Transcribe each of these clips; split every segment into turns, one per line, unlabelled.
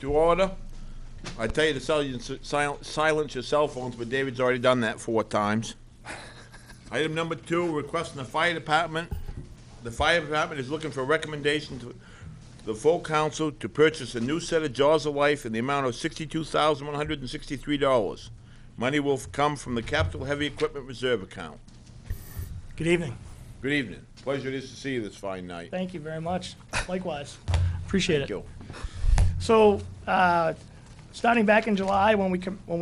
To order. I tell you to silence your cell phones, but David's already done that 4 times. Item number 2, requesting the fire department. The fire department is looking for a recommendation to the full council to purchase a new set of Jaws of Life in the amount of $62,163. Money will come from the Capital Heavy Equipment Reserve account.
Good evening.
Good evening. Pleasure it is to see you this fine night.
Thank you very much. Likewise. Appreciate
Thank
it.
you.
So, starting back in July, when we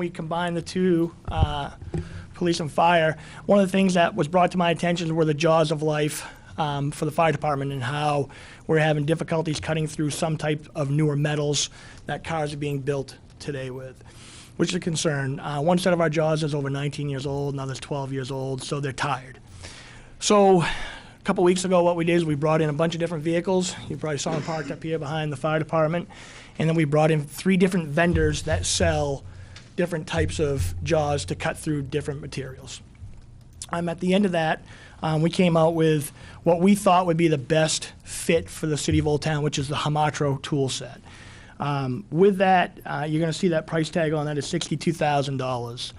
combined the two, police and fire, one of the things that was brought to my attention were the Jaws of Life for the fire department and how we're having difficulties cutting through some type of newer metals that cars are being built today with, which is a concern. One set of our Jaws is over 19 years old, another's 12 years old, so they're tired. So a couple weeks ago, what we did is we brought in a bunch of different vehicles. You probably saw them parked up here behind the fire department. And then we brought in 3 different vendors that sell different types of Jaws to cut through different materials. At the end of that, we came out with what we thought would be the best fit for the city of Old Town, which is the Hamatro tool set. With that, you're going to see that price tag on that is $62,000.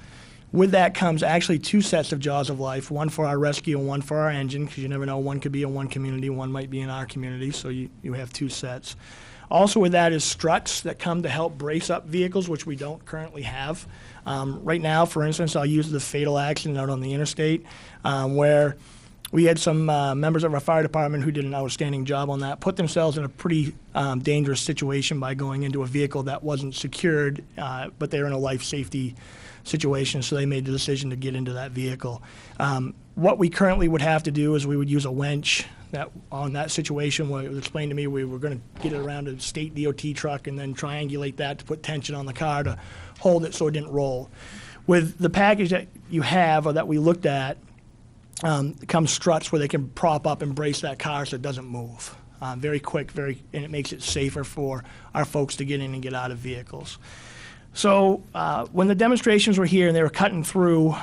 With that comes actually 2 sets of Jaws of Life, one for our rescue and one for our engine, because you never know, one could be in one community, one might be in our community, so you have 2 sets. Also with that is struts that come to help brace up vehicles, which we don't currently have. Right now, for instance, I'll use the fatal accident out on the interstate, where we had some members of our fire department who did an outstanding job on that, put themselves in a pretty dangerous situation by going into a vehicle that wasn't secured, but they were in a life safety situation, so they made the decision to get into that vehicle. What we currently would have to do is we would use a winch on that situation where it was explained to me we were going to get it around a state DOT truck and then triangulate that to put tension on the car to hold it so it didn't roll. With the package that you have or that we looked at, comes struts where they can prop up and brace that car so it doesn't move. Very quick, and it makes it safer for our folks to get in and get out of vehicles. So when the demonstrations were here and they were cutting through,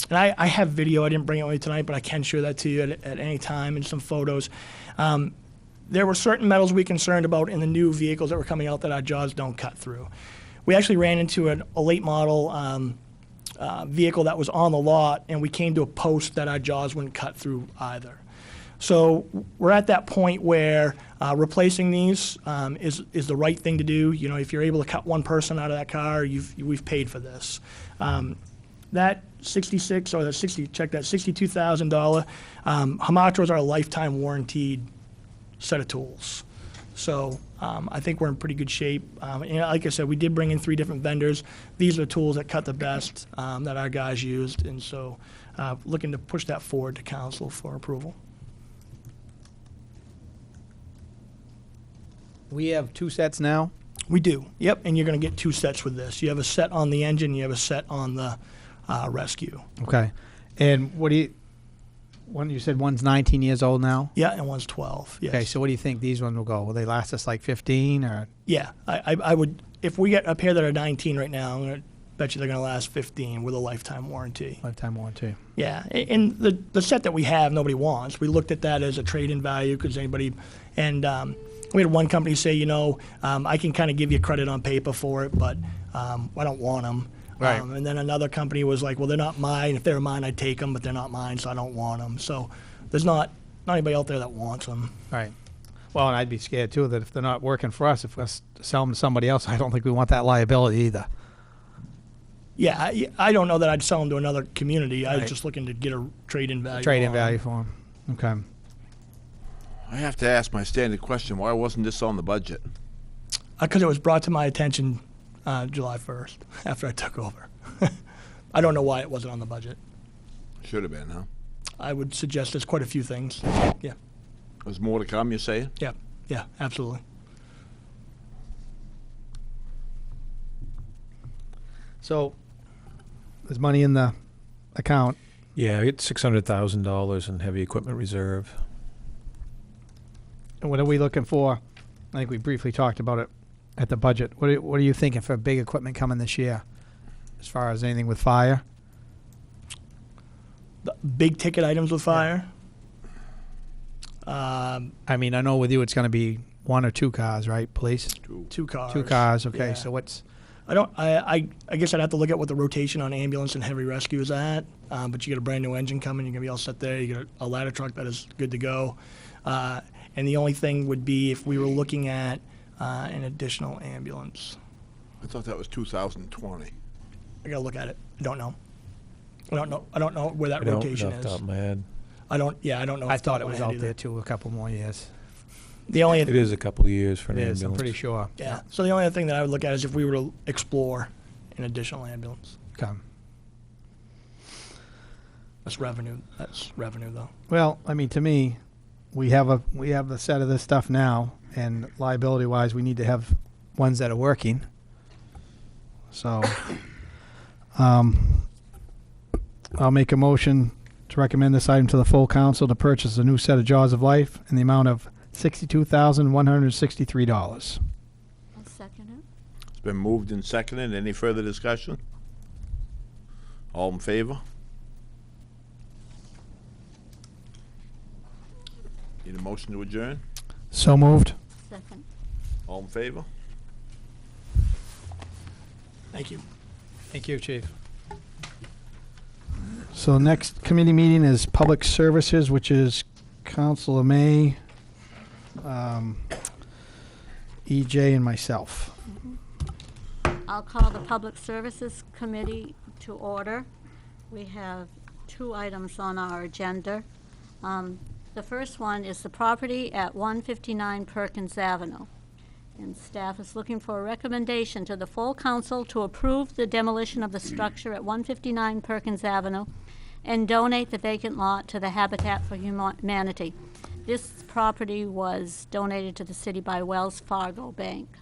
and I have video, I didn't bring it with me tonight, but I can show that to you at any time and some photos. There were certain metals we concerned about in the new vehicles that were coming out that our Jaws don't cut through. We actually ran into a late model vehicle that was on the lot, and we came to a post that our Jaws wouldn't cut through either. So we're at that point where replacing these is the right thing to do. You know, if you're able to cut one person out of that car, we've paid for this. That $62,000 Hamatros are a lifetime warranted set of tools. So I think we're in pretty good shape. And like I said, we did bring in 3 different vendors. These are the tools that cut the best that our guys used, and so looking to push that forward to council for approval.
We have 2 sets now.
We do, yep, and you're going to get 2 sets with this. You have a set on the engine, you have a set on the rescue.
Okay. And what do you said one's 19 years old now?
Yeah, and one's 12, yes.
Okay, so what do you think these ones will go? Will they last us like 15 or?
Yeah, I would, if we get a pair that are 19 right now, I'm going to bet you they're going to last 15 with a lifetime warranty.
Lifetime warranty.
Yeah, and the set that we have, nobody wants. We looked at that as a trade-in value because anybody, and we had one company say, you know, I can kind of give you credit on paper for it, but I don't want them.
Right.
And then another company was like, well, they're not mine. If they were mine, I'd take them, but they're not mine, so I don't want them. So there's not anybody out there that wants them.
Right. Well, and I'd be scared, too, that if they're not working for us, if we sell them to somebody else, I don't think we want that liability either.
Yeah, I don't know that I'd sell them to another community. I was
Right.
just looking to get a trade-in value.
Trade-in value for them. Okay.
I have to ask my standard question, why wasn't this on the budget?
Because it was brought to my attention July 1st, after I took over. I don't know why it wasn't on the budget.
Should have been, huh?
I would suggest there's quite a few things. Yeah,
There's more to come, you say?
yeah, absolutely.
So there's money in the account.
Yeah, it's $600,000 in heavy equipment reserve.
And what are we looking for? I think we briefly talked about it at the budget. What are you thinking for big equipment coming this year? As far as anything with fire?
The big ticket items with fire.
I mean, I know with you it's going to be one or two cars, right, police?
Two cars.
2 cars, okay,
Yeah.
so what's,
I guess I'd have to look at what the rotation on ambulance and heavy rescue is at. But you got a brand new engine coming. You're gonna be all set there. You got a ladder truck that is good to go. And the only thing would be if we were looking at an additional ambulance.
I thought that was 2020.
I gotta look at it. I don't know. I don't know where that
I don't
rotation
off the top
is.
of my head.
I don't know.
I
off the top
thought it
of my
was
head
out
either.
there too, a couple more years.
The only
It is a couple of years for an
It is,
ambulance.
I'm pretty sure.
yeah. So the only other thing that I would look at is if we were to explore an additional ambulance.
Okay.
That's revenue. That's revenue though.
Well, I mean, to me, we have a set of this stuff now, and liability-wise, we need to have ones that are working. So, I'll make a motion to recommend this item to the full council to purchase a new set of Jaws of Life in the amount of $62,163.
I'll second it.
It's been moved and seconded. Any further discussion? All in favor? Need a motion to adjourn?
So moved.
Second.
All in favor?
Thank you.
Thank you, Chief. So next committee meeting is Public Services, which is Councilor May, EJ, and myself.
I'll call the Public Services Committee to order. We have 2 items on our agenda. The first one is the property at 159 Perkins Avenue. And staff is looking for a recommendation to the full council to approve the demolition of the structure at 159 Perkins Avenue and donate the vacant lot to the Habitat for Humanity. This property was donated to the city by Wells Fargo Bank.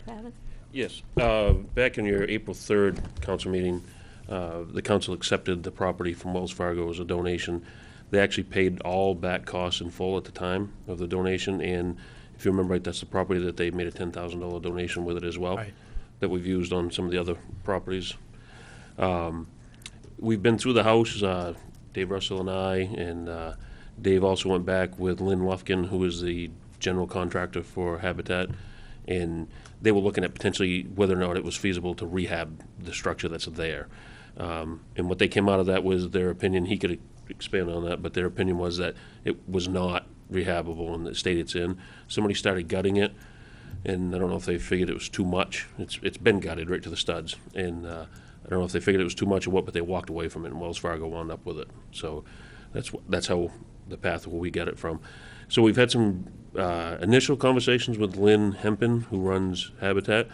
Travis?
Yes. Back in your April 3rd council meeting, the council accepted the property from Wells Fargo as a donation. They actually paid all back costs in full at the time of the donation, and if you remember right, that's the property that they made a $10,000 donation with it as well,
Right.
that we've used on some of the other properties. We've been through the house, Dave Russell and I, and Dave also went back with Lynn Lufkin, who is the general contractor for Habitat, and they were looking at potentially whether or not it was feasible to rehab the structure that's there. And what they came out of that was their opinion, he could expand on that, but their opinion was that it was not rehabable in the state it's in. Somebody started gutting it, and I don't know if they figured it was too much. It's been gutted right to the studs, and I don't know if they figured it was too much or what, but they walked away from it, and Wells Fargo wound up with it. So that's how the path where we get it from. So we've had some initial conversations with Lynn Hempen, who runs Habitat,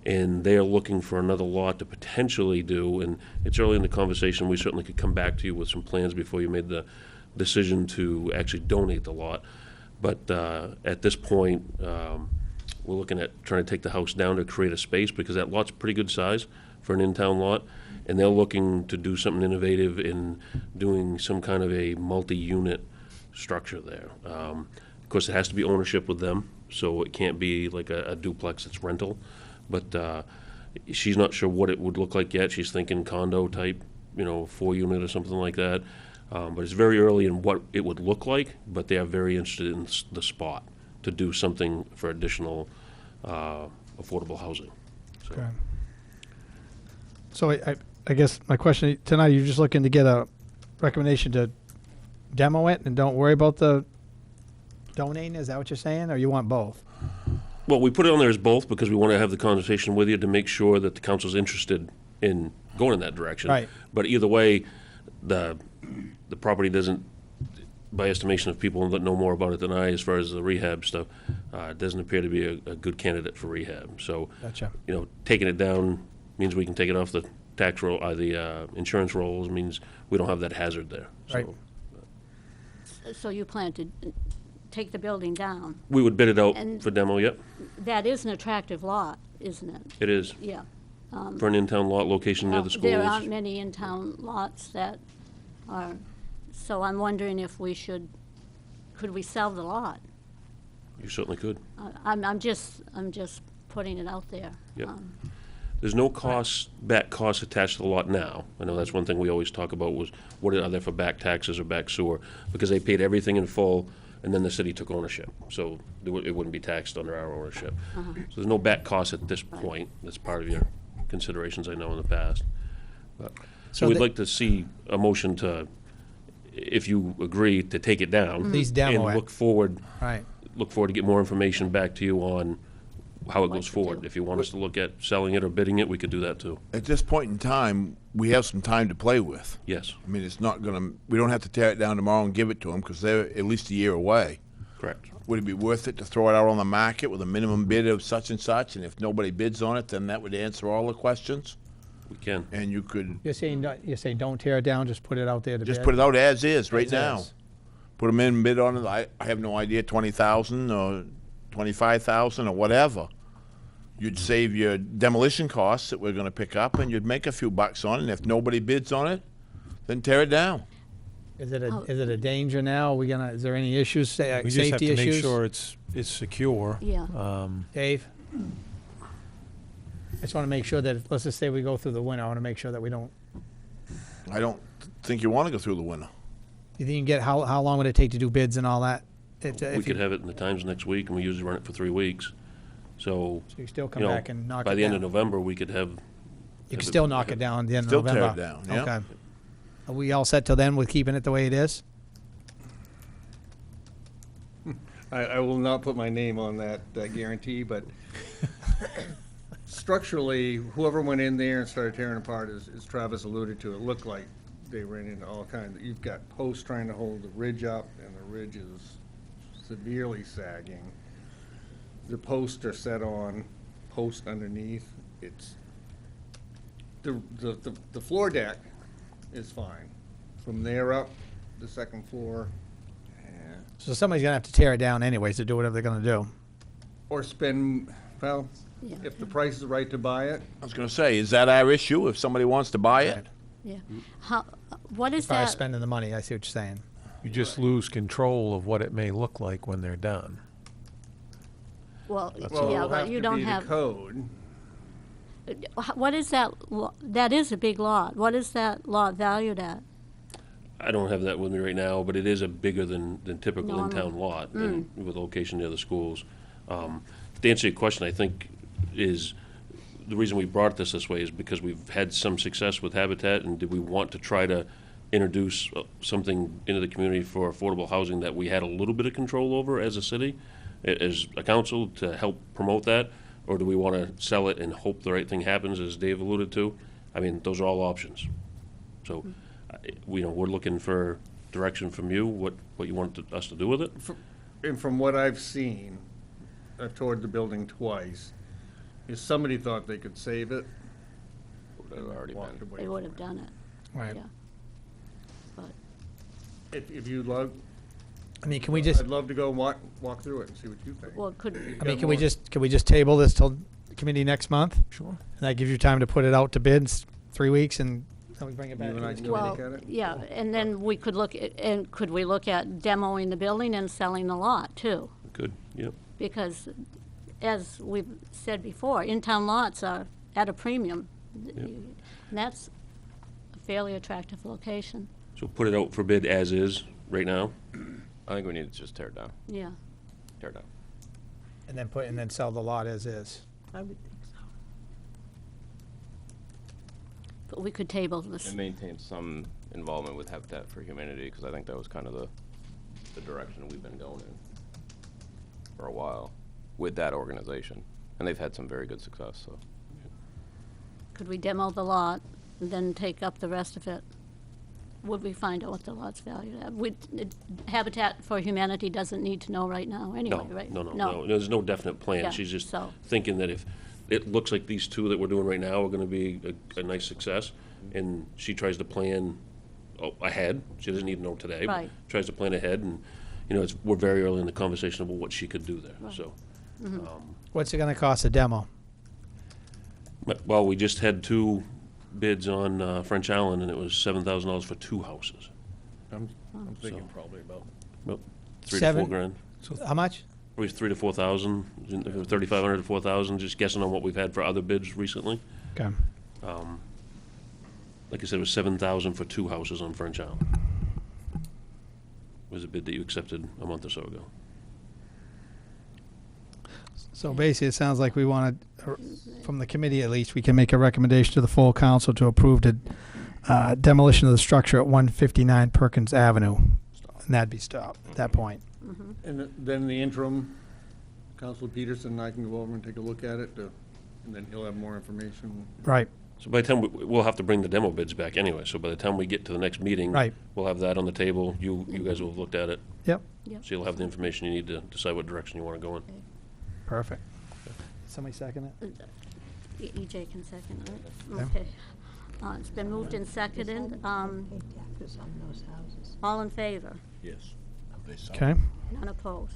and they are looking for another lot to potentially do, and it's early in the conversation. We certainly could come back to you with some plans before you made the decision to actually donate the lot. But at this point, we're looking at trying to take the house down to create a space, because that lot's pretty good size for an in-town lot, and they're looking to do something innovative in doing some kind of a multi-unit structure there. Of course, it has to be ownership with them, so it can't be like a duplex that's rental. But she's not sure what it would look like yet. She's thinking condo type, 4-unit or something like that. But it's very early in what it would look like, but they are very interested in the spot to do something for additional affordable housing. So.
Okay. So I guess my question tonight, you're just looking to get a recommendation to demo it and don't worry about the donating? Is that what you're saying, or you want both?
Well, we put it on there as both because we want to have the conversation with you to make sure that the council's interested in going in that direction.
Right.
But either way, the property doesn't, by estimation of people that know more about it than I, as far as the rehab stuff, doesn't appear to be a good candidate for rehab. So,
Gotcha.
Taking it down means we can take it off the tax roll, the insurance rolls, means we don't have that hazard there.
Right.
So
So you plan to take the building down?
we would bid it out
And-
for demo, yep.
That is an attractive lot, isn't it?
It is.
Yeah.
For an in-town lot location near the schools.
There aren't many in-town lots that are, so I'm wondering if could we sell the lot?
You certainly could.
I'm just putting it out there.
Yep. There's no back costs attached to the lot now. I know that's one thing we always talk about was what are there for back taxes or back sewer? Because they paid everything in full and then the city took ownership. So it wouldn't be taxed under our ownership. So there's no back cost at this point. That's part of your considerations, I know, in the past. But, so we'd like to see a motion to, if you agree, to take it down.
Please demo
and
it.
look forward
Right.
to get more information back to you on how it
What
goes
to
forward.
do.
If you want us to look at selling it or bidding it, we could do that too.
At this point in time, we have some time to play with.
Yes,
I mean, it's not gonna, we don't have to tear it down tomorrow and give it to them, because they're at least a year away.
correct.
Would it be worth it to throw it out on the market with a minimum bid of such and such, and if nobody bids on it, then that would answer all the questions?
We can.
And you could
You're saying don't tear it down, just put it out there to
just
bid?
put it out as is right
As
now.
is.
Put a minimum bid on it, I have no idea, 20,000 or 25,000 or whatever. You'd save your demolition costs that we're gonna pick up, and you'd make a few bucks on it, and if nobody bids on it, then tear it down.
Is it a danger now? Is there any issues,
We just have
safety
to make
issues?
sure it's secure.
Yeah.
Dave? I just want to make sure that, let's just say we go through the winter, I want to make sure that we don't,
I don't think you wanna go through the winter.
you think you can get, how long would it take to do bids and all that?
We could have it in the Times next week, and we usually run it for 3 weeks. So,
So you still come
you know,
back and knock it down?
by the end of November, we could have.
You can still knock it down at the end of
Still tear
November?
it down, yeah.
Okay. Are we all set till then with keeping it the way it is?
I will not put my name on that guarantee, but structurally, whoever went in there and started tearing apart, as Travis alluded to, it looked like they ran into all kinds. You've got posts trying to hold the ridge up, and the ridge is severely sagging. The posts are set on posts underneath. It's, the floor deck is fine. From there up, the second floor,
So somebody's gonna have to tear it down anyways to do whatever they're gonna do.
or spend, well,
Yeah.
if the price is right to buy it,
I was gonna say, is that our issue if somebody wants to buy it?
Yeah. What is
As far as
that?
spending the money, I see what you're saying.
You just lose control of what it may look like when they're done.
Well,
well,
yeah,
it'll
but
have
you
to
don't
be the
have,
code.
what is that, that is a big lot. What is that lot valued at?
I don't have that with me right now, but it is a bigger than typical
Normal.
in-town lot, and with location near the schools. To answer your question, I think is, the reason we brought this way is because we've had some success with Habitat, and did we want to try to introduce something into the community for affordable housing that we had a little bit of control over as a city, as a council, to help promote that? Or do we want to sell it and hope the right thing happens, as Dave alluded to? I mean, those are all options. So, we're looking for direction from you, what you want us to do with it?
And from what I've seen, I've toured the building twice, if somebody thought they could save it, walked away
They would
from
have
it.
done it,
Right.
yeah. But,
If you'd love,
I mean, can we just,
I'd love to go walk through it and see what you think.
well, could,
I mean, can we just table this till the committee next month?
Sure.
And that gives you time to put it out to bids, 3 weeks, and then we bring it back.
You and I
to
can
the
go
committee?
look at it?
yeah, and then we could look, and could we look at demoing the building and selling the lot, too?
Good, yep.
Because, as we've said before, in-town lots are at a premium. And that's a fairly attractive location,
So put it out for bid as is, right now?
I think we need to just tear it down.
yeah.
Tear it down.
And then sell the lot as is.
I would think so. But we could table this.
And maintain some involvement with Habitat for Humanity, because I think that was kind of the direction we've been going in for a while with that organization. And they've had some very good success, so.
Could we demo the lot and then take up the rest of it? Would we find out what the lot's valued at? Habitat for Humanity doesn't need to know right now anyway,
No,
right?
no, there's no definite plan.
Yeah,
She's just
so-
thinking that if it looks like these two that we're doing right now are gonna be a nice success, and she tries to plan ahead, she doesn't need to know today. but
Right.
Tries to plan ahead, and, we're very early in the conversation about what she could do there, so.
What's it gonna cost a demo?
Well, we just had 2 bids on French Island, and it was $7,000 for 2 houses.
I'm thinking probably about,
About 3 to 4
Seven?
grand.
How much?
Probably 3,000 to 4,000, 3,500 to 4,000, just guessing on what we've had for other bids recently.
Okay.
Like I said, it was 7,000 for 2 houses on French Island. was a bid that you accepted a month or so ago.
So basically, it sounds like we want to, from the committee at least, we can make a recommendation to the full council to approve the demolition of the structure at 159 Perkins Avenue. And that'd be stopped at that point.
And then in the interim, Councilor Peterson and I can go over and take a look at it, and then he'll have more information.
Right.
So by the time, we'll have to bring the demo bids back anyway, so by the time we get to the next meeting.
Right.
We'll have that on the table, you guys will have looked at it,
Yep.
so you'll have the information you need to decide what direction you want to go in.
Perfect. Somebody second it?
EJ can second it.
Okay.
Okay. It's been moved and seconded. All in favor?
Yes.
Okay.
None opposed.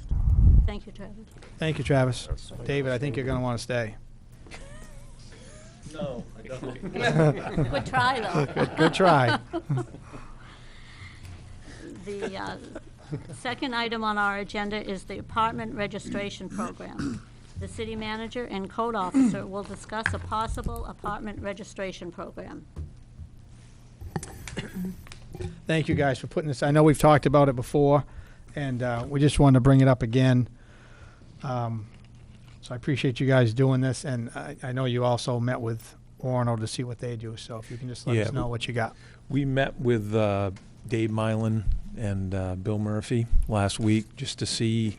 Thank you, Travis.
Thank you, Travis. David, I think you're going to want to stay.
No, I don't.
Good try, though.
Good try.
The second item on our agenda is the apartment registration program. The city manager and code officer will discuss a possible apartment registration program.
Thank you guys for putting this. I know we've talked about it before, and we just wanted to bring it up again. So I appreciate you guys doing this, and I know you also met with Orno to see what they do. So if you can just let us know what you got.
We met with Dave Mylan and Bill Murphy last week just to see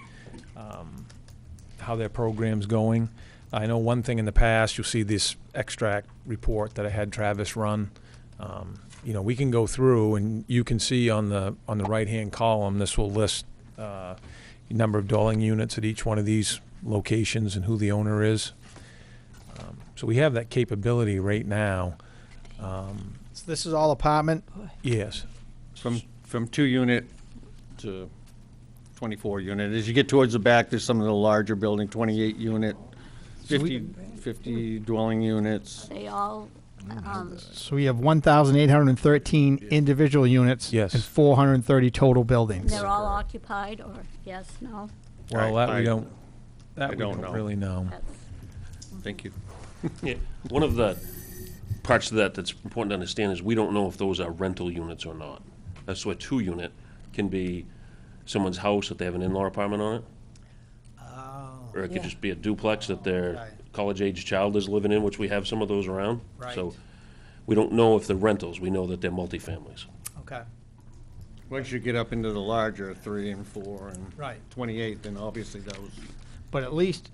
how their program's going. I know one thing in the past, you'll see this extract report that I had Travis run. You know, we can go through and you can see on the right-hand column, this will list number of dwelling units at each one of these locations and who the owner is. So we have that capability right now.
So this is all apartment?
Yes.
From 2-unit to 24-unit. As you get towards the back, there's some of the larger building, 28-unit, 50 dwelling units.
They all,
So we have 1,813 individual units.
Yes.
And 430 total buildings.
they're all occupied, or yes, no?
Well, that we don't
don't know.
really know.
That's
Thank you.
Yeah, one of the parts of that that's important to understand is we don't know if those are rental units or not. So a 2-unit can be someone's house that they have an in-law apartment on it. Or it could
Yeah.
just be a duplex that their
Right.
college-age child is living in, which we have some of those around.
Right.
So we don't know if they're rentals, we know that they're multifamilies.
Okay.
Once you get up into the larger 3 and 4 and
Right.
28, then obviously those.
But at least,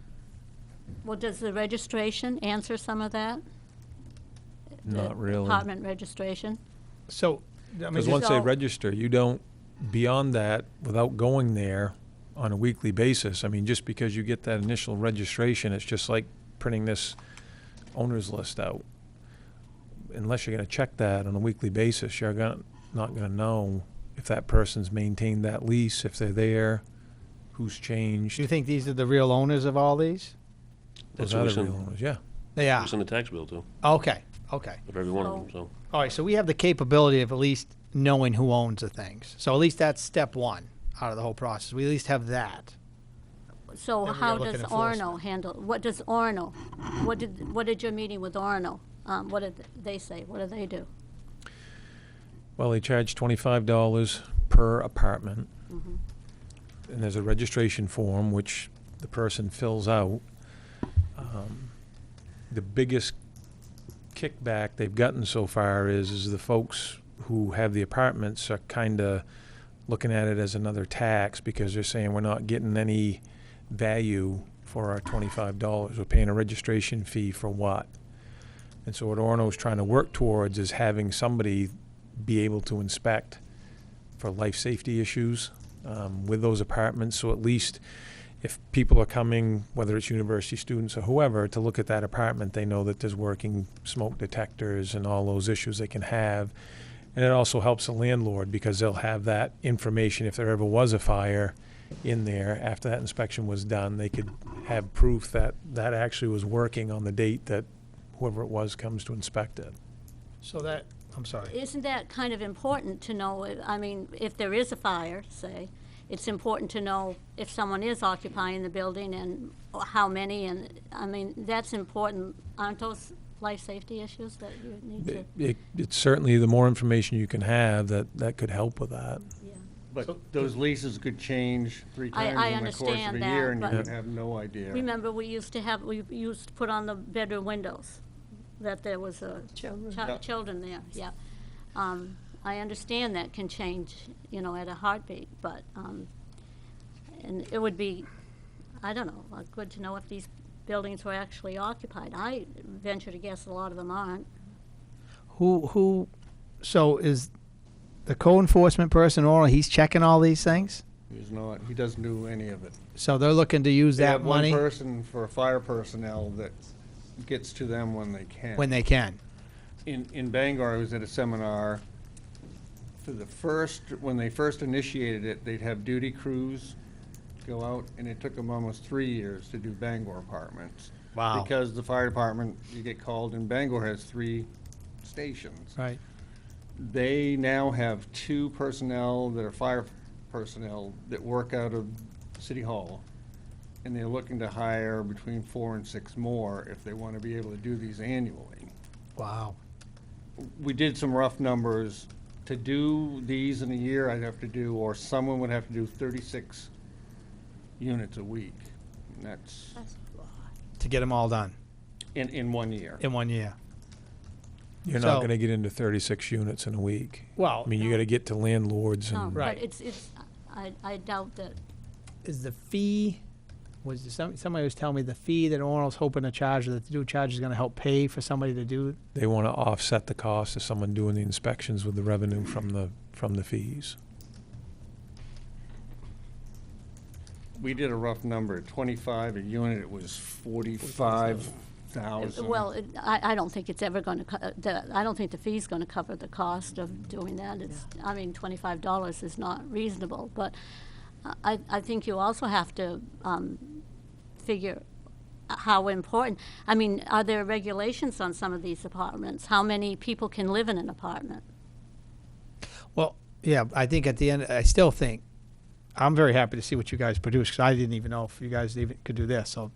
Well, does the registration answer some of that?
Not really.
Apartment registration?
so, I mean,
Because once they
So-
register, you don't, beyond that, without going there on a weekly basis, I mean, just because you get that initial registration, it's just like printing this owner's list out. Unless you're gonna check that on a weekly basis, you're not gonna know if that person's maintained that lease, if they're there, who's changed.
do you think these are the real owners of all these?
That's
Those are
what
the
we
real
send,
owners, yeah.
They are.
we send the tax bill to,
Okay, okay.
of every one of them, so.
All right, so we have the capability of at least knowing who owns the things. So at least that's step one out of the whole process. We at least have that.
So
Then we
how
gotta look
does
at
Orno
enforcement.
handle, what does Orno, what did your meeting with Orno, what did they say? What do they do?
Well, they charge $25 per apartment. And there's a registration form which the person fills out. The biggest kickback they've gotten so far is the folks who have the apartments are kind of looking at it as another tax because they're saying we're not getting any value for our $25. We're paying a registration fee for what? And so what Orno's trying to work towards is having somebody be able to inspect for life safety issues with those apartments. So at least if people are coming, whether it's university students or whoever, to look at that apartment, they know that there's working smoke detectors and all those issues they can have. And it also helps the landlord because they'll have that information if there ever was a fire in there. After that inspection was done, they could have proof that that actually was working on the date that whoever it was comes to inspect it.
So that, I'm sorry.
Isn't that kind of important to know, I mean, if there is a fire, say, it's important to know if someone is occupying the building and how many, and, I mean, that's important. Aren't those life safety issues that you need to?
It's certainly the more information you can have that could help with that.
Yeah.
But those leases could change 3
I
times in the course of
understand
a
that,
year, and you
but-
would have no idea.
Remember, we used to put on the bedroom windows, that there was a
Yeah.
children there, yeah. I understand that can change, at a heartbeat, but, and it would be, I don't know, good to know if these buildings were actually occupied. I venture to guess a lot of them aren't.
So is the code enforcement person, or he's checking all these things?
He doesn't do any of it.
So they're looking to use
They
that
have
money
one person for fire personnel that gets to them when they can.
when they can.
In Bangor, I was at a seminar. When they first initiated it, they'd have duty crews go out, and it took them almost 3 years to do Bangor apartments.
Wow.
Because the fire department, you get called, and Bangor has 3 stations.
Right.
They now have 2 personnel that are fire personnel that work out of City Hall, and they're looking to hire between 4 and 6 more if they want to be able to do these annually.
Wow.
We did some rough numbers. To do these in a year, I'd have to do, or someone would have to do 36 units a week. And that's
To get them all done
in 1 year.
in 1 year.
You're
So-
not going to get into 36 units in a week.
Well,
I mean, you got to get to landlords
No,
and
but
Right.
I doubt that.
is the fee, somebody was telling me the fee that Orno's hoping to charge, or that the due charge is going to help pay for somebody to do?
they want to offset the cost of someone doing the inspections with the revenue from the fees.
We did a rough number, 25 a unit, it was 45,000.
Well, I don't think it's ever going to, I don't think the fee's going to cover the cost of doing that. I mean, $25 is not reasonable, but I think you also have to figure how important, I mean, are there regulations on some of these apartments? How many people can live in an apartment?
Well, yeah, I think at the end, I still think, I'm very happy to see what you guys produce, because I didn't even know if you guys even could do this, so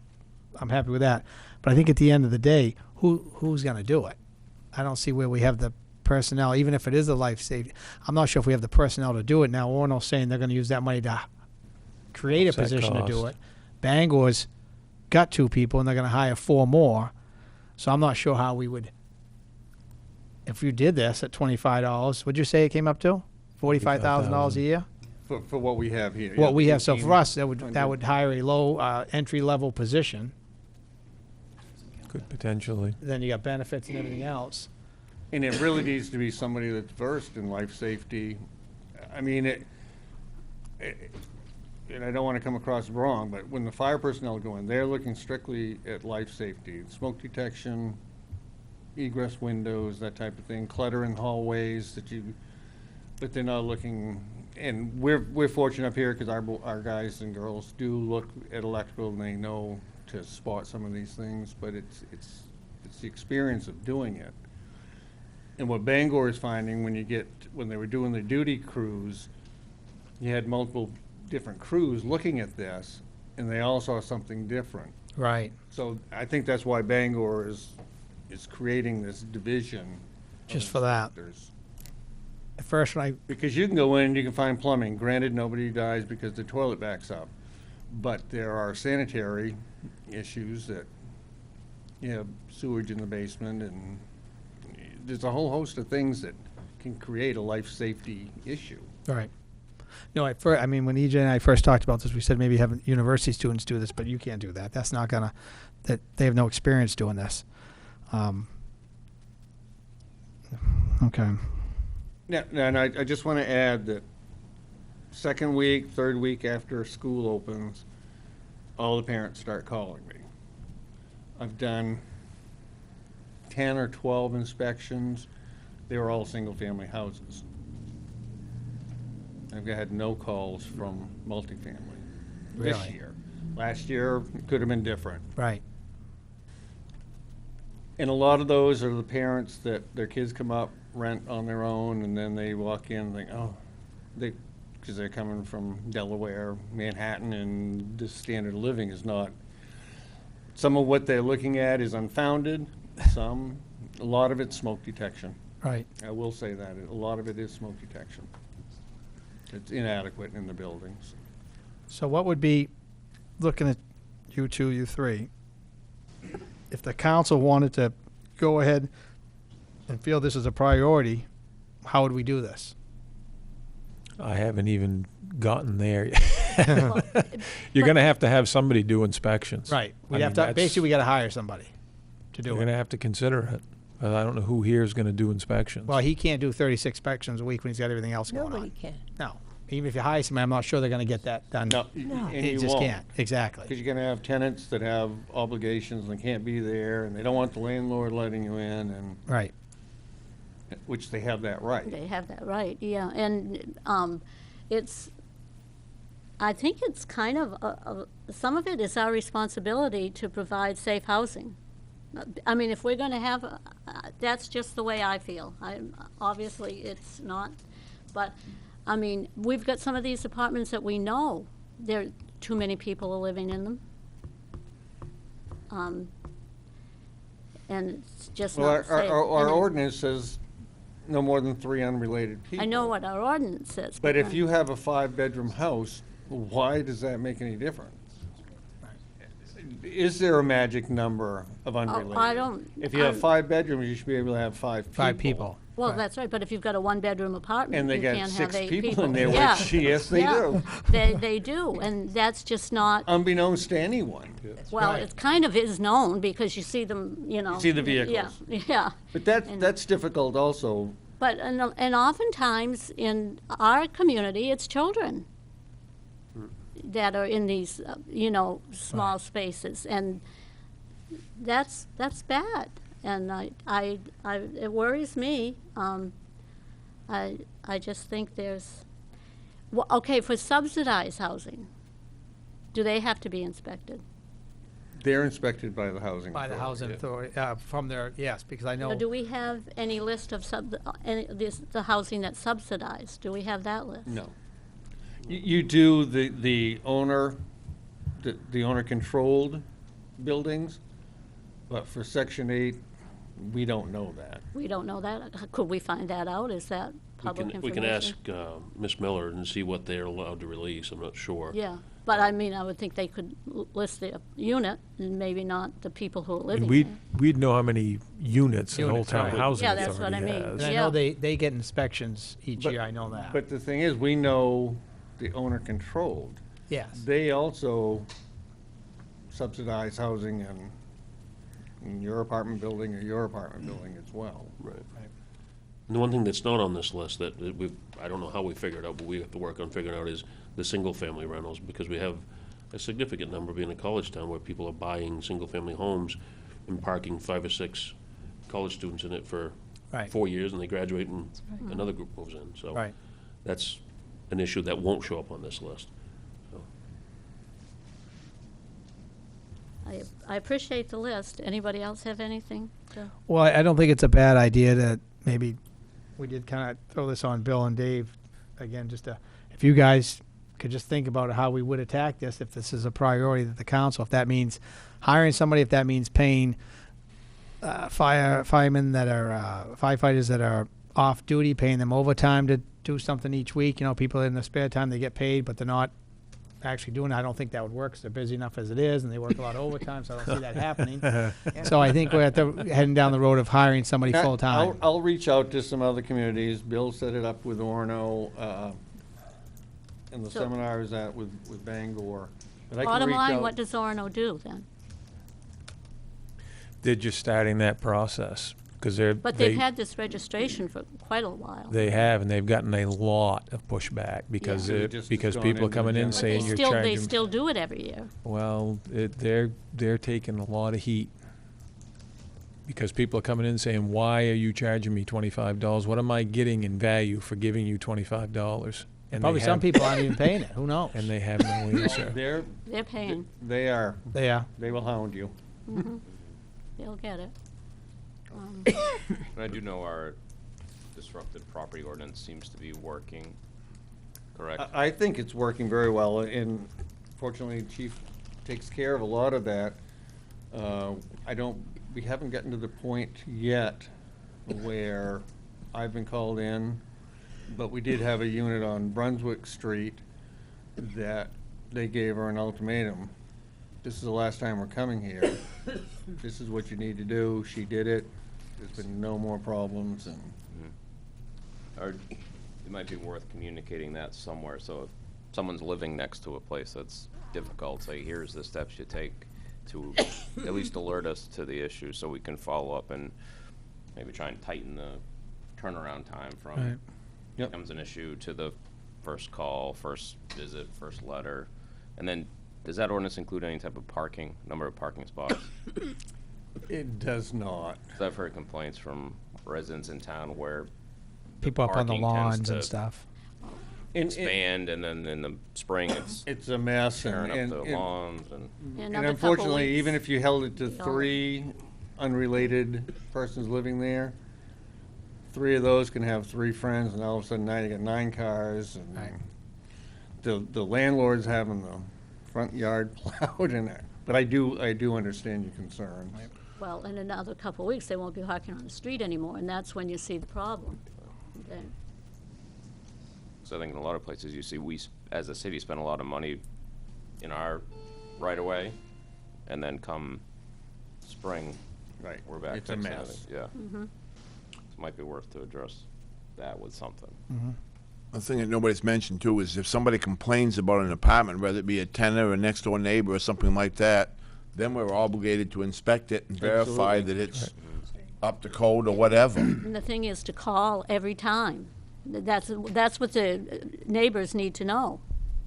I'm happy with that. But I think at the end of the day, who's going to do it? I don't see where we have the personnel, even if it is a life safety. I'm not sure if we have the personnel to do it. Now, Orno's saying they're going to use that money to create a
Offset
position to do
cost.
it. Bangor's got 2 people, and they're going to hire 4 more. So I'm not sure how we would, if you did this at $25, would you say it came up to $45,000 a year?
For what we have here.
What
yeah,
we have, so for us, that
1,500.
would hire a low entry-level position.
Could potentially.
Then you got benefits and everything else.
And it really needs to be somebody that's versed in life safety. I mean, and I don't want to come across wrong, but when the fire personnel go in, they're looking strictly at life safety, smoke detection, egress windows, that type of thing, clutter in hallways but they're not looking, and we're fortunate up here because our guys and girls do look at electrical and they know to spot some of these things, but it's the experience of doing it. And what Bangor is finding when they were doing the duty crews, you had multiple different crews looking at this, and they all saw something different.
Right.
So I think that's why Bangor is creating this division. of
Just for that.
inspectors.
At first, when
Because you can go in and you can find plumbing. Granted, nobody dies because the toilet backs up. But there are sanitary issues that, you have sewage in the basement, and there's a whole host of things that can create a life safety issue.
right. No, I mean, when EJ and I first talked about this, we said maybe have university students do this, but you can't do that. That's not gonna, that they have no experience doing this. Okay.
Now, and I just want to add that second week, third week after school opens, all the parents start calling me. I've done 10 or 12 inspections. They were all single-family houses. I've had no calls from multifamily this
Really?
year. Last year, it could have been different.
Right.
And a lot of those are the parents that their kids come up, rent on their own, and then they walk in and think, oh, because they're coming from Delaware, Manhattan, and the standard of living is not. Some of what they're looking at is unfounded. A lot of it's smoke detection.
Right.
I will say that. A lot of it is smoke detection. It's inadequate in the buildings.
So what would be, looking at you two, you three, if the council wanted to go ahead and feel this is a priority, how would we do this?
I haven't even gotten there yet.
Well,
You're
but-
gonna have to have somebody do inspections.
Right.
I
We'd have
mean,
to,
that's-
basically, we gotta hire somebody to
You're
do
gonna
it.
have to consider it. But I don't know who here is gonna do inspections.
Well, he can't do 36 inspections a week when he's got everything else going
Nobody
on.
can.
No. Even if you hire somebody, I'm not sure they're gonna get that done.
No,
No.
and
It
you
just
won't.
can't. Exactly.
Because you're gonna have tenants that have obligations and can't be there, and they don't want the landlord letting you in, and,
Right.
which they have that right.
They have that right, yeah, and it's, I think it's kind of, some of it is our responsibility to provide safe housing. I mean, if we're gonna have, that's just the way I feel. Obviously, it's not, but, I mean, we've got some of these apartments that we know there, too many people are living in them. And it's just
Well,
not safe.
our
And
ordinance says no more than 3 unrelated people.
I know what our ordinance says.
But if
then-
you have a 5-bedroom house, why does that make any difference? Is there a magic number of unrelated?
don't-
If you have
I'm-
5 bedrooms, you should be able to have 5 people.
5 people.
Well,
Right.
that's right, but if you've got a one-bedroom apartment,
And they
you
got
can't
6
have 8
people in there,
Yeah.
which, yes, they
Yeah.
do.
They do, and that's just not,
Unbeknownst to anyone.
well,
right.
it kind of is known because you see them, you know.
see the
Yeah,
vehicles.
yeah.
But
And-
that's difficult also.
But, and oftentimes in our community, it's children that are in these, small spaces, and that's bad. And it worries me. I just think there's, well, okay, for subsidized housing, do they have to be inspected?
They're inspected by the housing
By the
authority.
housing authority, from their, yes, because I
Or
know,
do we have any list of the housing that's subsidized? Do we have that list?
No. You do the owner, the owner-controlled buildings, but for Section 8, we don't know that.
We don't know that. Could we find that out? Is that public information?
We can ask Ms. Miller and see what they're allowed to release, I'm not sure.
Yeah, but I mean, I would think they could list the unit and maybe not the people who are living
We'd,
there.
we'd know how many units the Old
Units,
Town
right.
Housing
Yeah, that's what I
Authority
mean.
has.
and I
Yeah.
know they get inspections each
But-
year, I know that.
But the thing is, we know the owner-controlled.
Yes.
They also subsidize housing in your apartment building or your apartment building as well.
Right. And the one thing that's not on this list that I don't know how we figured out, but we have to work on figuring out is the single-family rentals, because we have a significant number being a college town where people are buying single-family homes and parking 5 or 6 college students in it for
Right.
4 years, and they graduate and another group moves in. So
Right.
that's an issue that won't show up on this list. So,
I appreciate the list. Anybody else have anything?
Well, I don't think it's a bad idea to maybe, we did kind of throw this on Bill and Dave, again, just to, if you guys could just think about how we would attack this, if this is a priority that the council, if that means hiring somebody, if that means paying firemen that are, firefighters that are off duty, paying them overtime to do something each week. You know, people in their spare time, they get paid, but they're not actually doing it. I don't think that would work, 'cause they're busy enough as it is, and they work a lot of overtime, so I don't see that happening. So I think we're heading down the road of hiring somebody full-time.
I'll reach out to some other communities. Bill set it up with Orno, and the
So-
seminar is at with Bangor. But I can
Bottom
reach
line,
out-
what does Orono do then?
They're just starting that process, because they're.
But they've had this registration for quite a while.
They have, and they've gotten a lot of pushback because
Yeah.
they're-
Just
because
gone
people are
into
coming
the
in
general
But
saying
they
you're
still,
charging.
they still do it every year.
Well, they're taking a lot of heat because people are coming in saying, "Why are you charging me $25? What am I getting in value for giving you $25?" And
Probably
they
some
have-
people aren't even paying it, who knows?
and they have no answer.
They're paying.
They are.
Yeah.
They will hound you.
They'll get it.
And I do know our disrupted property ordinance seems to be working, correct?
I think it's working very well, and fortunately, Chief takes care of a lot of that. We haven't gotten to the point yet where I've been called in But we did have a unit on Brunswick Street that they gave her an ultimatum. This is the last time we're coming here. This is what you need to do. She did it. There's been no more problems, and
Or it might be worth communicating that somewhere, so if someone's living next to a place that's difficult, say, here's the steps you take to at least alert us to the issue, so we can follow up and maybe try and tighten the turnaround time from
Right.
Yep.
becomes an issue to the first call, first visit, first letter. And then, does that ordinance include any type of parking, number of parking spots?
it does not.
So I've heard complaints from residents in town where
People up on the
parking tends
lawns and
to
stuff.
expand, and then in the spring it's
It's a mess,
tearing
and,
up the lawns and.
and
Another couple
unfortunately,
weeks.
even if you held it to
Yeah.
3 unrelated persons living there, 3 of those can have 3 friends, and all of a sudden now you got 9 cars, and
Right.
the landlord's having the front yard plowed, and but I do understand your concerns.
Well, in another couple of weeks, they won't be parking on the street anymore, and that's when you see the problem. Then,
So I think in a lot of places you see, as a city, spend a lot of money in our right of way, and then come spring,
Right.
we're back.
It's a
fixing
mess.
it. Yeah. So it might be worth to address that with something.
The thing that nobody's mentioned too is if somebody complains about an apartment, whether it be a tenant or a next door neighbor or something like that, then we're obligated to inspect it and verify
Absolutely.
that it's up to code or whatever.
and the thing is to call every time. That's what the neighbors need to know.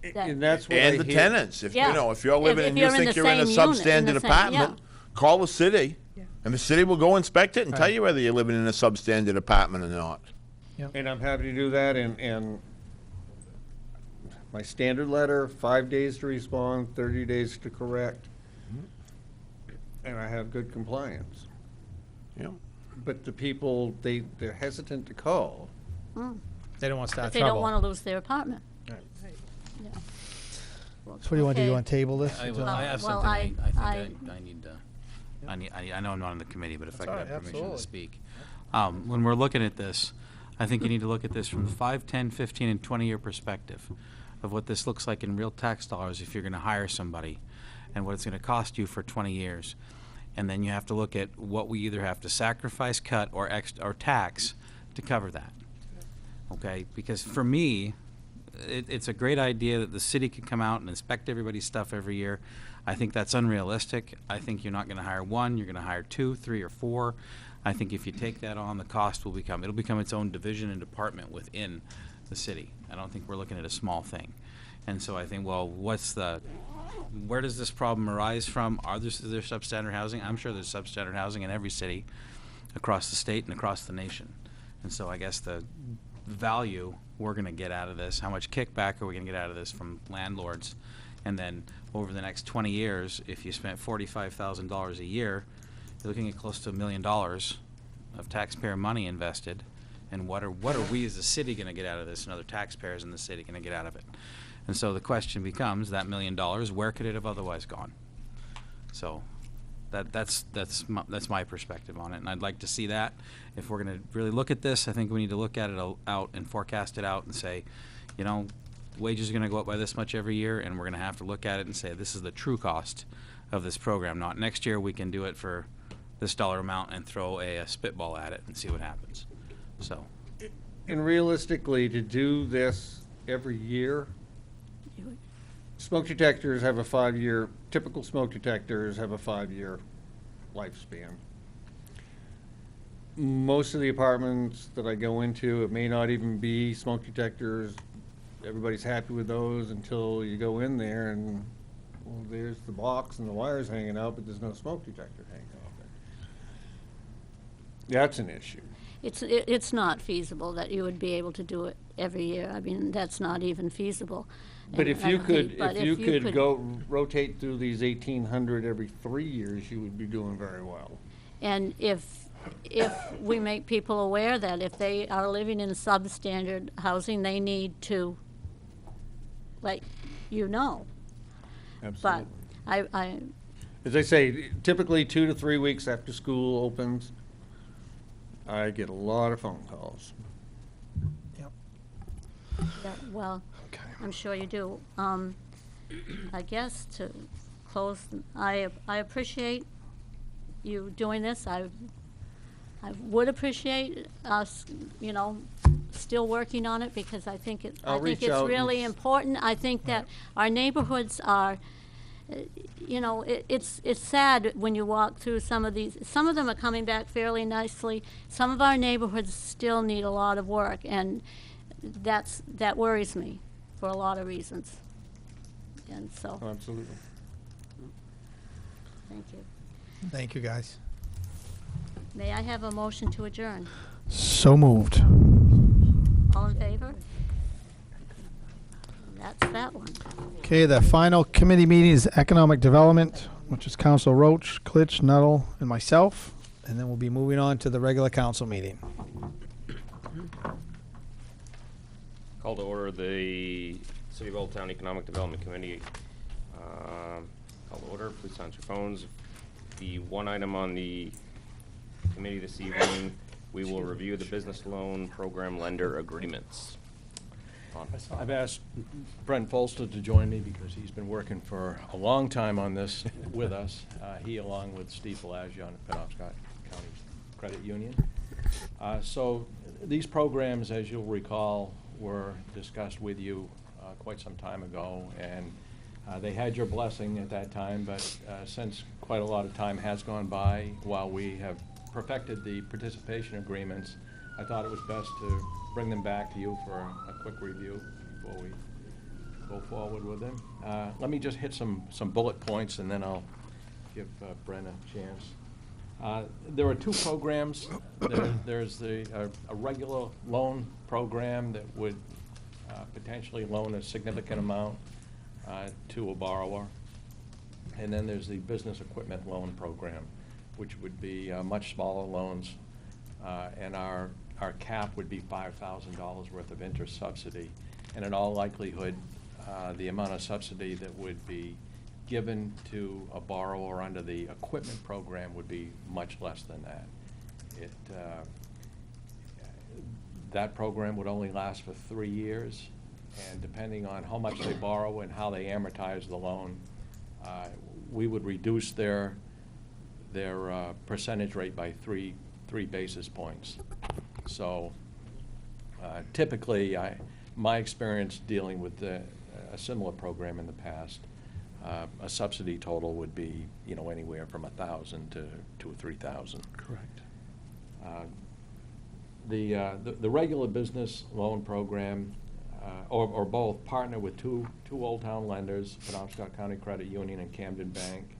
That-
And that's what I
And the
hear.
tenants, if, you
Yeah.
know, if you're living
If
and you
you're in
think
the
you're in a
same unit, in the
substandard
same-
apartment, call the city, and the city will go inspect it and tell you whether you're living in a substandard apartment or not.
And I'm happy to do that, and my standard letter, 5 days to respond, 30 days to correct. And I have good compliance.
Yeah.
But the people, they're hesitant to call.
They don't want to
But
start
they don't
trouble.
want to lose their apartment.
Right.
Yeah.
So what do you want to do? You
Okay.
want to table this?
I,
until-
well, I have
Well,
something
I-
I think I need to, I know I'm not on the committee, but if I
That's
could
all
have
right,
permission to
absolutely.
speak. When we're looking at this, I think you need to look at this from the 5, 10, 15, and 20-year perspective of what this looks like in real tax dollars if you're going to hire somebody and what it's going to cost you for 20 years. And then you have to look at what we either have to sacrifice, cut, or tax to cover that. Okay? Because for me, it's a great idea that the city could come out and inspect everybody's stuff every year. I think that's unrealistic. I think you're not going to hire 1, you're going to hire 2, 3, or 4. I think if you take that on, the cost will it'll become its own division and department within the city. I don't think we're looking at a small thing. And so I think, well, where does this problem arise from? Is there substandard housing? I'm sure there's substandard housing in every city across the state and across the nation. And so I guess the value we're going to get out of this, how much kickback are we going to get out of this from landlords? And then over the next 20 years, if you spent $45,000 a year, you're looking at close to $1 million of taxpayer money invested. And what are we as a city going to get out of this, and other taxpayers in the city going to get out of it? And so the question becomes, that $1 million, where could it have otherwise gone? So that's my perspective on it, and I'd like to see that. If we're going to really look at this, I think we need to look at it out and forecast it out and say, you know, wages are going to go up by this much every year, and we're going to have to look at it and say this is the true cost of this program. Not next year we can do it for this dollar amount and throw a spitball at it and see what happens. So.
And realistically, to do this every year, smoke detectors have a 5-year, typical smoke detectors have a 5-year lifespan. Most of the apartments that I go into, it may not even be smoke detectors. Everybody's happy with those until you go in there and, well, there's the box and the wires hanging out, but there's no smoke detector hanging out there. That's an issue.
It's not feasible that you would be able to do it every year. I mean, that's not even feasible.
But
And
if
I
you
don't
could,
think- but
if you could go rotate through these 1,800 every 3 years, you would be doing very well.
And if we make people aware that if they are living in substandard housing, they need to let you know. But I
As I say, typically 2 to 3 weeks after school opens, I get a lot of phone calls.
Yeah, well, I'm sure you do. I guess to close, I appreciate you doing this. I would appreciate us, still working on it, because I think
I'll reach
it's
out
really
and-
important. I think that our neighborhoods are, it's sad when you walk through some of these. Some of them are coming back fairly nicely. Some of our neighborhoods still need a lot of work, and that worries me for a lot of reasons. And so,
Absolutely.
thank you.
Thank you, guys.
May I have a motion to adjourn?
So moved.
All in favor? That's that one.
Okay, the final committee meeting is Economic Development, which is Council Roach, Klitsch, Nuttall, and myself. And then we'll be moving on to the regular council meeting.
Call to order the City of Old Town Economic Development Committee. Call to order, please silence your phones. The one item on the committee this evening, we will review the business loan program lender agreements.
I've asked Brent Folster to join me because he's been working for a long time on this with us. He, along with Steve Pelagion at Penobscot County Credit Union. So these programs, as you'll recall, were discussed with you quite some time ago, and they had your blessing at that time, but since quite a lot of time has gone by, while we have perfected the participation agreements, I thought it was best to bring them back to you for a quick review before we go forward with them. Let me just hit some bullet points, and then I'll give Brent a chance. There are two programs. There's a regular loan program that would potentially loan a significant amount to a borrower. And then there's the business equipment loan program, which would be much smaller loans. And our cap would be $5,000 worth of interest subsidy. And in all likelihood, the amount of subsidy that would be given to a borrower under the equipment program would be much less than that. That program would only last for 3 years, and depending on how much they borrow and how they amortize the loan, we would reduce their percentage rate by three basis points. So typically, my experience dealing with a similar program in the past, a subsidy total would be, anywhere from $1,000 to $3,000. Correct. The regular business loan program, or both, partner with two Old Town lenders, Penobscot County Credit Union and Camden Bank.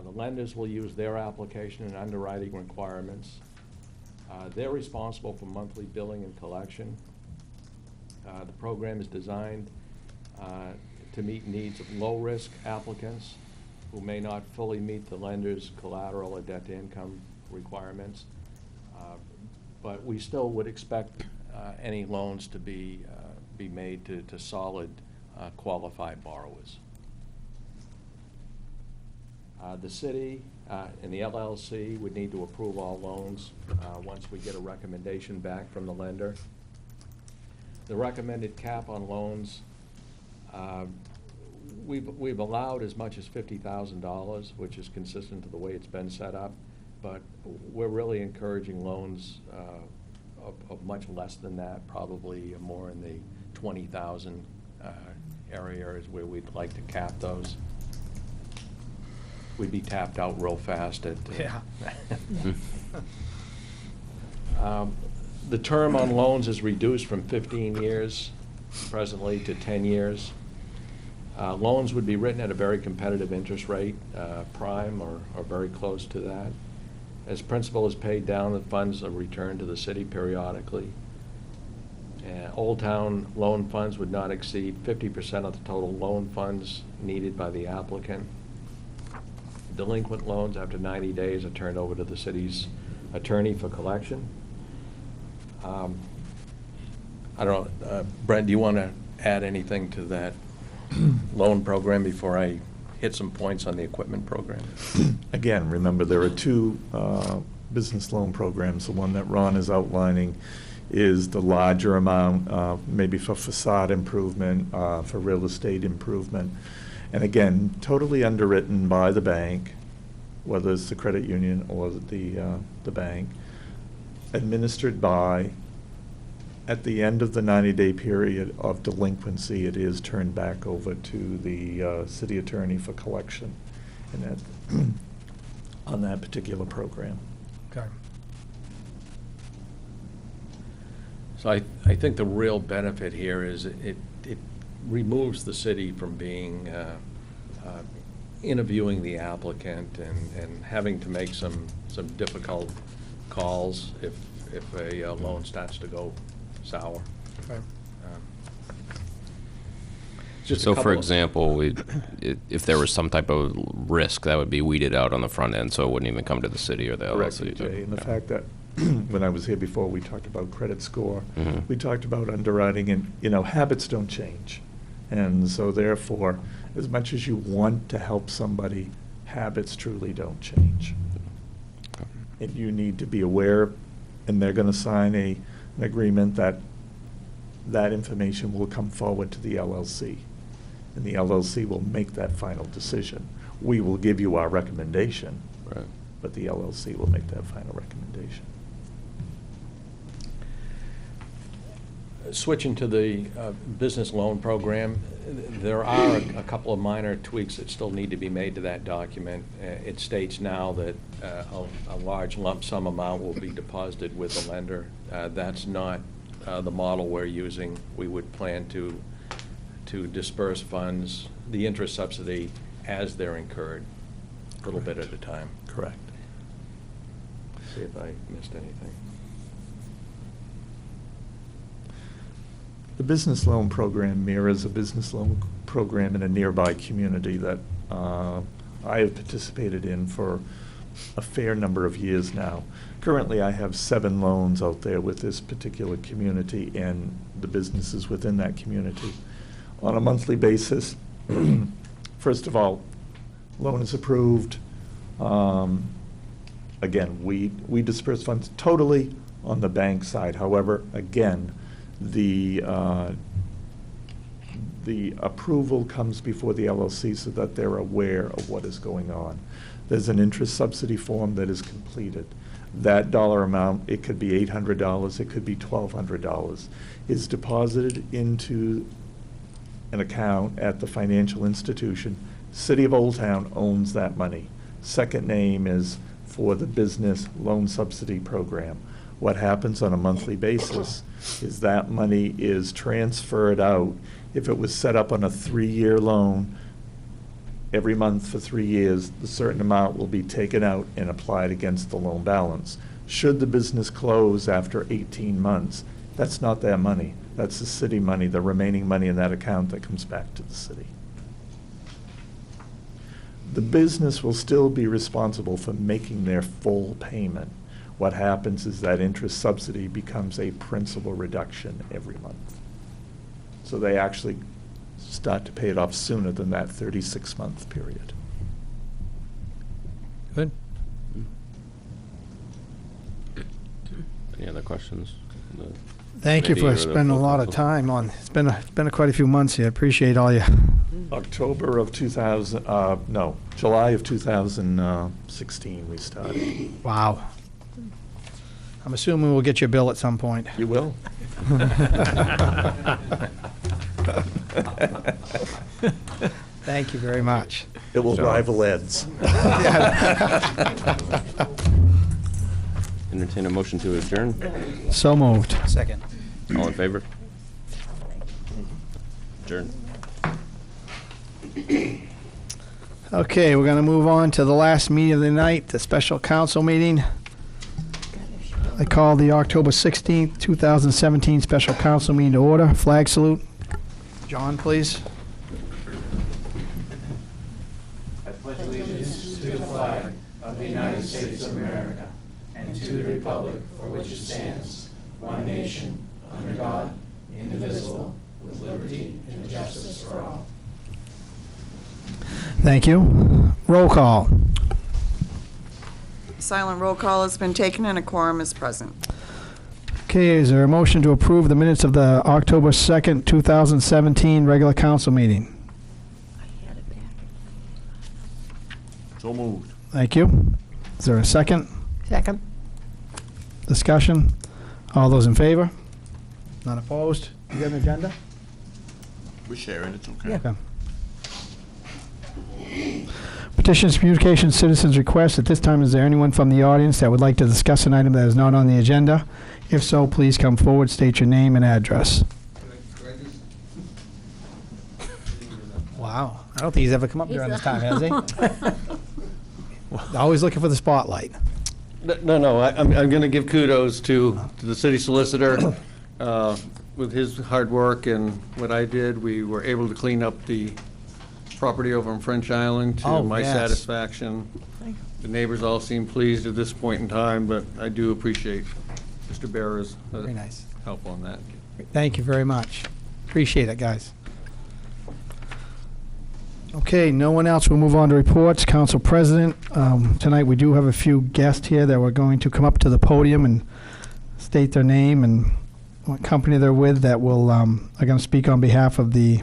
The lenders will use their application and underwriting requirements. They're responsible for monthly billing and collection. The program is designed to meet needs of low-risk applicants who may not fully meet the lender's collateral or debt-to-income requirements. But we still would expect any loans to be made to solid, qualified borrowers. The city and the LLC would need to approve all loans once we get a recommendation back from the lender. The recommended cap on loans, we've allowed as much as $50,000, which is consistent to the way it's been set up, but we're really encouraging loans of much less than that, probably more in the 20,000 area is where we'd like to cap those. We'd be tapped out real fast at.
Yeah.
The term on loans is reduced from 15 years presently to 10 years. Loans would be written at a very competitive interest rate, prime or very close to that. As principal is paid down, the funds are returned to the city periodically. Old Town loan funds would not exceed 50% of the total loan funds needed by the applicant. Delinquent loans after 90 days are turned over to the city's attorney for collection. I don't know, Brent, do you want to add anything to that loan program before I hit some points on the equipment program?
Again, remember, there are two business loan programs, the one that Ron is outlining, is the larger amount, maybe for facade improvement, for real estate improvement. And again, totally underwritten by the bank, whether it's the credit union or the bank, administered by, at the end of the 90-day period of delinquency, it is turned back over to the city attorney for collection and that on that particular program.
Okay.
So I think the real benefit here is it removes the city from being, interviewing the applicant and having to make some difficult calls if a loan starts to go sour.
Okay.
Just a
So, for
couple of-
example, if there was some type of risk, that would be weeded out on the front end, so it wouldn't even come to the city or the
Correct,
LLC.
Jay. And the
Yeah.
fact that, when I was here before, we talked about credit score.
Mhm.
We talked about underwriting, and, habits don't change. And so therefore, as much as you want to help somebody, habits truly don't change. And you need to be aware, and they're gonna sign an agreement that information will come forward to the LLC. And the LLC will make that final decision. We will give you our recommendation,
Right.
but the LLC will make that final recommendation.
Switching to the business loan program, there are a couple of minor tweaks that still need to be made to that document. It states now that a large lump sum amount will be deposited with the lender. That's not the model we're using. We would plan to disperse funds, the interest subsidy, as they're incurred, a little bit at a time.
Correct.
See if I missed anything.
The business loan program mirrors a business loan program in a nearby community that I have participated in for a fair number of years now. Currently, I have 7 loans out there with this particular community and the businesses within that community. On a monthly basis, first of all, loan is approved. Again, we disperse funds totally on the bank side. However, again, the approval comes before the LLC so that they're aware of what is going on. There's an interest subsidy form that is completed. That dollar amount, it could be $800, it could be $1,200, is deposited into an account at the financial institution. City of Old Town owns that money. Second name is for the business loan subsidy program. What happens on a monthly basis is that money is transferred out. If it was set up on a 3-year loan, every month for 3 years, a certain amount will be taken out and applied against the loan balance. Should the business close after 18 months, that's not their money. That's the city money, the remaining money in that account that comes back to the city. The business will still be responsible for making their full payment. What happens is that interest subsidy becomes a principal reduction every month. So they actually start to pay it off sooner than that 36-month period.
Good.
Any other questions?
Thank you
Committee
for
or the
spending a
full
lot of
council?
time on, it's been quite a few months here. Appreciate all you.
October of 2000, no, July of 2016 we started.
Wow. I'm assuming we'll get your bill at some point.
You will?
Thank you very much.
It will rival Ed's.
Entertain a motion to adjourn.
So moved.
Second.
All in favor? Adjourn.
Okay, we're going to move on to the last meeting of the night, the special council meeting. I call the October 16th, 2017 special council meeting to order. Flag salute. John, please. Thank you. Roll call.
Silent roll call has been taken and a quorum is present.
Okay, is there a motion to approve the minutes of the October 2nd, 2017 regular council meeting?
So moved.
Thank you. Is there a second?
Second.
Discussion? All those in favor? None opposed? You got an agenda?
We're sharing, it's okay.
Okay. Petitions, communications, citizens' requests. At this time, is there anyone from the audience that would like to discuss an item that is not on the agenda? If so, please come forward, state your name and address. Wow. I don't think he's ever come up during this time, has he? Always looking for the spotlight.
No, I'm going to give kudos to the city solicitor. With his hard work and what I did, we were able to clean up the property over on French Island to
Oh,
my
yes.
satisfaction. The neighbors all seem pleased at this point in time, but I do appreciate Mr. Barrer's
Very nice.
help on that.
Thank you very much. Appreciate it, guys. Okay, no one else. We'll move on to reports. Council President, tonight we do have a few guests here that were going to come up to the podium and state their name and what company they're with that will, are going to speak on behalf of the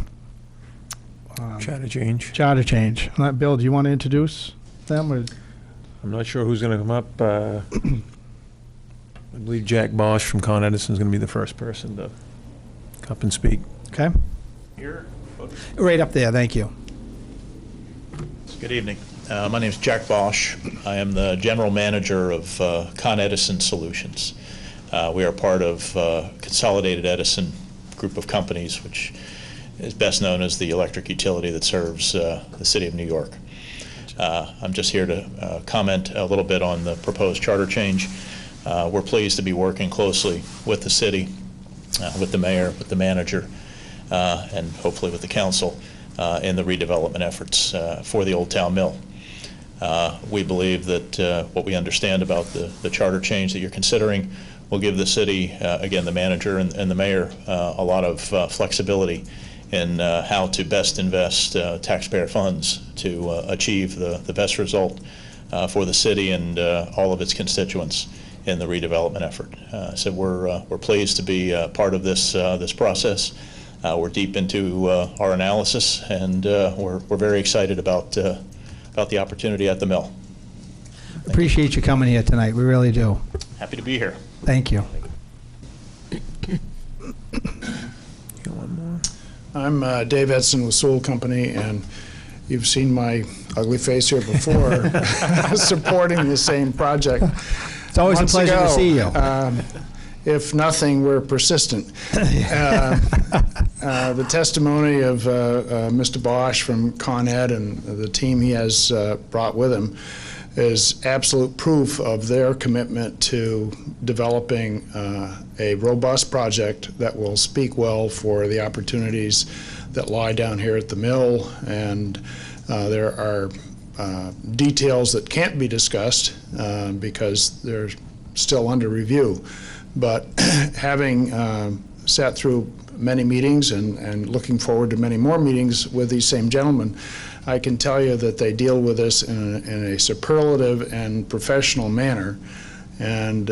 Charter change.
charter change. Bill, do you want to introduce them? Or?
I'm not sure who's going to come up. I believe Jack Bosch from Con Edison is going to be the first person to come up and speak.
Okay.
Here.
Right up there, thank you.
Good evening. My name is Jack Bosch. I am the general manager of Con Edison Solutions. We are part of Consolidated Edison group of companies, which is best known as the electric utility that serves the city of New York. I'm just here to comment a little bit on the proposed charter change. We're pleased to be working closely with the city, with the mayor, with the manager, and hopefully with the council in the redevelopment efforts for the Old Town Mill. We believe that what we understand about the charter change that you're considering will give the city, again, the manager and the mayor, a lot of flexibility in how to best invest taxpayer funds to achieve the best result for the city and all of its constituents in the redevelopment effort. So we're pleased to be part of this process. We're deep into our analysis, and we're very excited about the opportunity at the mill.
Appreciate you coming here tonight. We really do.
Happy to be here.
Thank you.
I'm Dave Edson with Sewell Company, and you've seen my ugly face here before supporting the same project.
It's always a pleasure to see you.
If nothing, we're persistent. The testimony of Mr. Bosch from Con Ed and the team he has brought with him is absolute proof of their commitment to developing a robust project that will speak well for the opportunities that lie down here at the mill. And there are details that can't be discussed because they're still under review. But having sat through many meetings and looking forward to many more meetings with these same gentlemen, I can tell you that they deal with this in a superlative and professional manner. And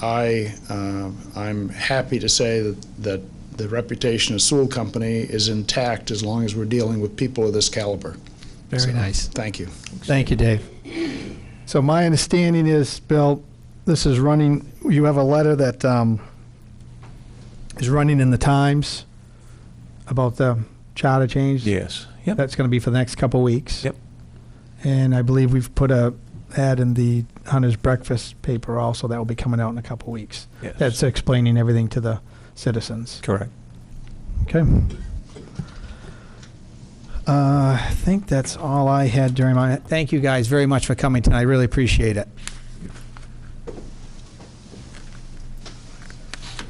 I'm happy to say that the reputation of Sewell Company is intact as long as we're dealing with people of this caliber.
Very nice.
Thank you.
Thank you, Dave. So my understanding is, Bill, this is running, you have a letter that is running in the Times about the charter change?
Yes. Yep.
That's going to be for the next couple weeks.
Yep.
And I believe we've put a ad in the Hunter's Breakfast paper also that will be coming out in a couple weeks.
Yes.
That's explaining everything to the citizens.
Correct.
Okay. I think that's all I had during my, thank you guys very much for coming tonight. I really appreciate it.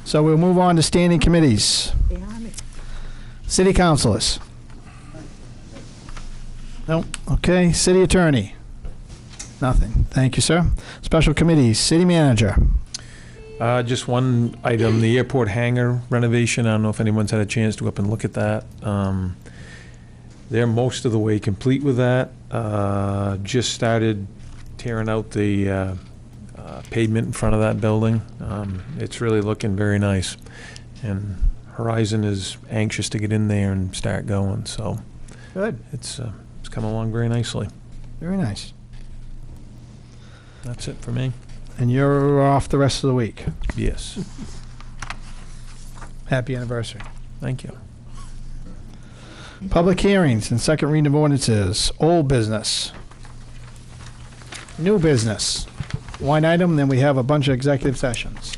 So we'll move on to standing committees. City councilors. No. Okay. City attorney. Nothing. Thank you, sir. Special committees. City manager.
Just one item, the airport hangar renovation. I don't know if anyone's had a chance to go up and look at that. They're most of the way complete with that. Just started tearing out the pavement in front of that building. It's really looking very nice. And Horizon is anxious to get in there and start going, so
Good.
it's come along very nicely.
Very nice.
That's it for me.
And you're off the rest of the week.
Yes.
Happy anniversary.
Thank you.
Public hearings and second reading of ordinances. Old business. New business. One item, then we have a bunch of executive sessions.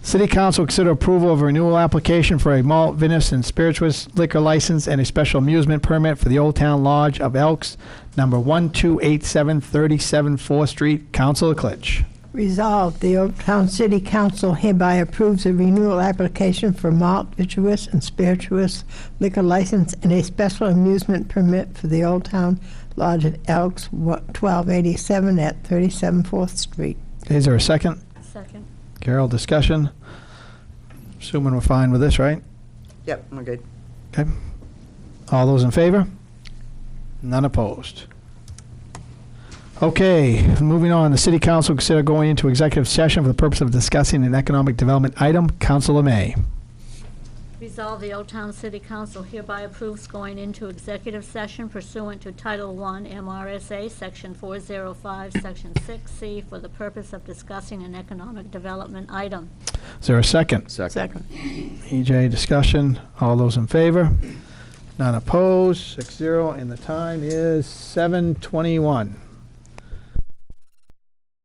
City Council consider approval of a renewal application for a malt, Venice, and spirituous liquor license and a special amusement permit for the Old Town Lodge of Elks, number 1287 37 4th Street, Councilor Klitsch.
Resolved, the Old Town City Council hereby approves a renewal application for malt, vitreous, and spirituous liquor license and a special amusement permit for the Old Town Lodge at Elks, 1287 at 37 4th Street.
Is there a second?
Second.
Carol, discussion? Assuming we're fine with this, right?
Yep, we're good.
Okay. All those in favor? None opposed. Okay, moving on. The City Council consider going into executive session for the purpose of discussing an economic development item. Councilor May.
Resolve the Old Town City Council hereby approves going into executive session pursuant to Title I MRSA, Section 405, Section 6C, for the purpose of discussing an economic development item.
Is there a second?
Second.
EJ, discussion. All those in favor? None opposed. 6-0, and the time is 7:21.